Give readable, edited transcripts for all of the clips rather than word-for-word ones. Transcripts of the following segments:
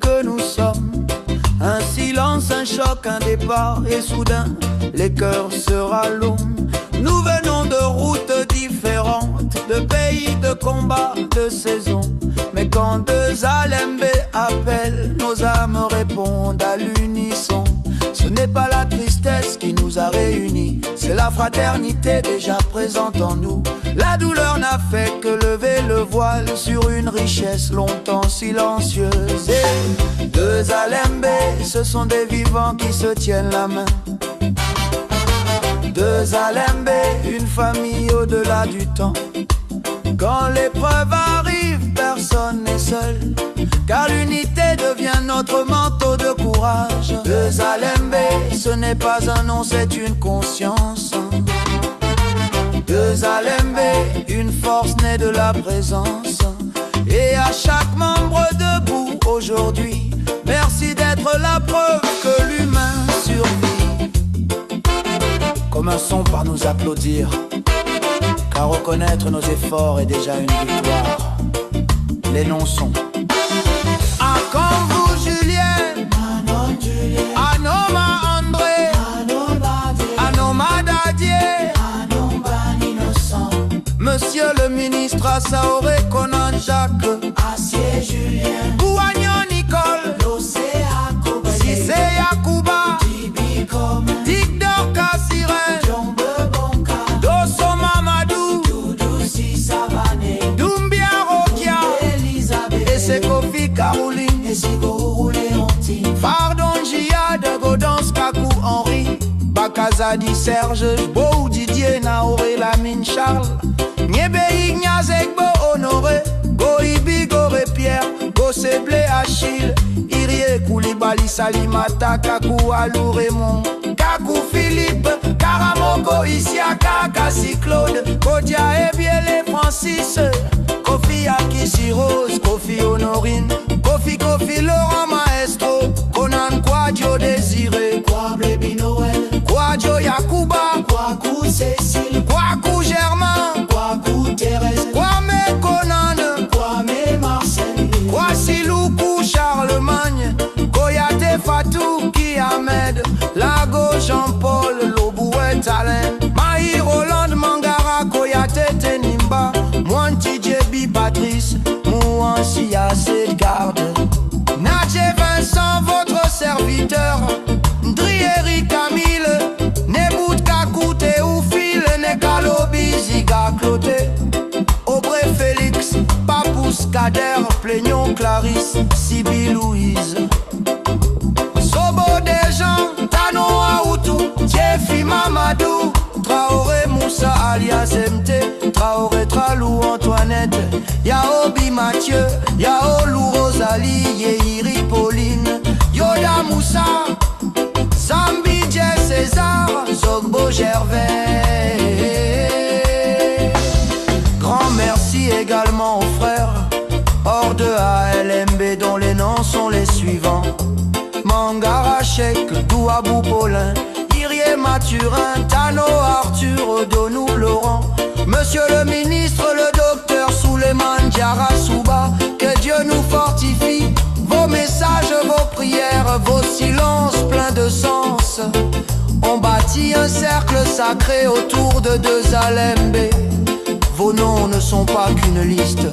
que nous sommes. Un silence, un choc, un départ, et soudain, les cœurs se rallument. Nous venons de routes différentes, de pays, de combats, de saisons. Mais quand deux Alembé appellent, nos âmes répondent à l'unisson. Ce n'est pas la tristesse qui nous a réunis, c'est la fraternité déjà présente en nous. La douleur n'a fait que lever le voile sur une richesse longtemps silencieuse. Et deux Alembé, ce sont des vivants qui se tiennent la main. Deux Alembé, une famille au-delà du temps. Quand l'épreuve arrive, personne n'est seul, car l'unité devient notre manteau de courage. Deux Alembé, ce n'est pas un nom, c'est une conscience. Deux Alembé, une force née de la présence. Et à chaque membre debout aujourd'hui, merci d'être la preuve que l'humain survit. Comme un son par nous applaudir, car reconnaître nos efforts est déjà une victoire. Les noms sont Akongu Julien, Anoma André, Anoma Dadier, Monsieur le ministre Assaoré Conan Jacques, Assier Julien, Kouagnon Nicole, Losé Akobé, Sissé Yakuba, Tibi Kom, Dik Dorka Sirène, Jombe Bonka, Dosso Mamadou, Doudou Si Savane, Doumbia Rokia, Elisabeth, et c'est Kofi Caroline, et Sigoro Léontine, Pardon Jia, Godans Kakou Henri, Bakazadi Serge, Beau Didier Naoré Lamine Charles, Niebe Ignazekbo Honoré, Goibi Goré Pierre, Gosseblé Achille, Irie Koulibaly Salimata, Kakou Alou Raymond, Kakou Philippe, Karamoko Isiaka, Kassi Claude, Kodia Ebiele Francis, Kofi Akisi Rose, Kofi Honorine, Kofi Laurent Maestro, Conan Kwadjo Désiré, Kwable Binoël, Kwadjo Yakuba, Kwaku Cécile, Kwaku Germain, Kwaku Thérèse, Kwame Conan, Kwame Marcel, Kwasiloukou Charlemagne, Koyate Fatou Ki Ahmed, Lago Jean-Paul, Lobouet Alain, Mahi Roland Mangara, Koyate Tenimba, Mwanti Djebi Patrice, Mouansi Assez Garde, Nadje Vincent, votre serviteur, Drieri Camille, Nebout Kakou Théophile, Nekalobi Ziga Cloté, Aubrey Félix, Papous Kader, Plaignon Clarisse, Sibi Louise, Sobo Desjans, Tano Aoutou, Tiefi Mamadou, Traoré Moussa alias MT, Traoré Tralou Antoinette, Yaobi Mathieu, Yaolou Rosalie, Yeiri Pauline, Yoda Moussa, Zambi Dje César, Zogbo Gervais. Grand merci également aux frères hors de ALMB dont les noms sont les suivants: Mangara Cheikh, Douabou Paulin, Irie Mathurin, Tano Arthur, Odonou Laurent, Monsieur le ministre, le docteur Souleymane Diarra Souba, que Dieu nous fortifie. Vos messages, vos prières, vos silences pleins de sens ont bâti un cercle sacré autour de deux Alembé. Vos noms ne sont pas qu'une liste,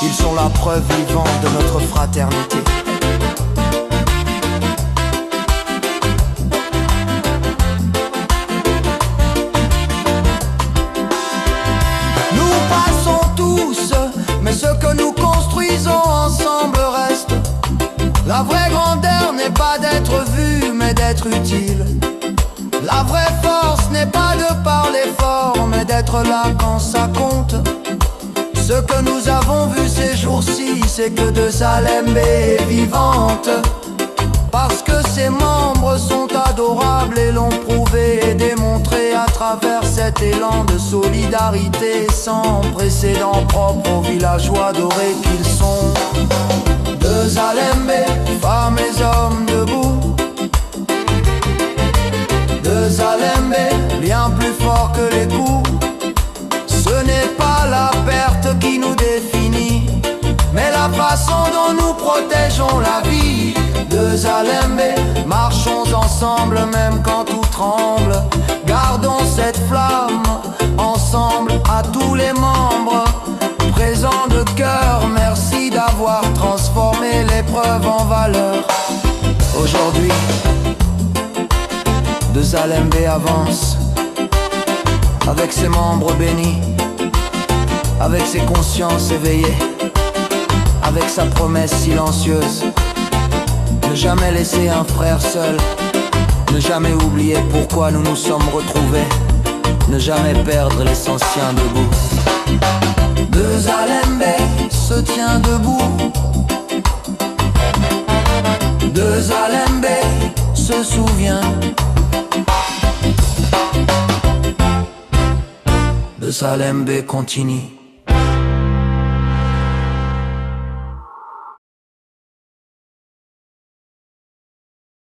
ils sont la preuve vivante de notre fraternité. Nous passons tous, mais ce que nous construisons ensemble reste. La vraie grandeur n'est pas d'être vu, mais d'être utile. La vraie force n'est pas de parler fort, mais d'être là quand ça compte. Ce que nous avons vu ces jours-ci, c'est que deux Alembé est vivante. Parce que ses membres sont adorables et l'ont prouvé et démontré à travers cet élan de solidarité sans précédent propre aux villageois dorés qu'ils sont. Deux Alembé, femmes et hommes debout. Deux Alembé, bien plus fort que les coups. Ce n'est pas la perte qui nous définit, mais la la façon dont nous protégeons la vie. De Zalembe, marchons ensemble même quand tout tremble. Gardons cette flamme ensemble à tous les membres. Présents de cœur, merci d'avoir transformé l'épreuve en valeur. Aujourd'hui, de Zalembe avance, avec ses membres bénis, avec ses consciences éveillées, avec sa promesse silencieuse. Ne jamais laisser un frère seul, ne jamais oublier pourquoi nous nous sommes retrouvés, ne jamais perdre l'essentiel debout. De Zalembe se tient debout, de Zalembe se souvient, de Zalembe continue.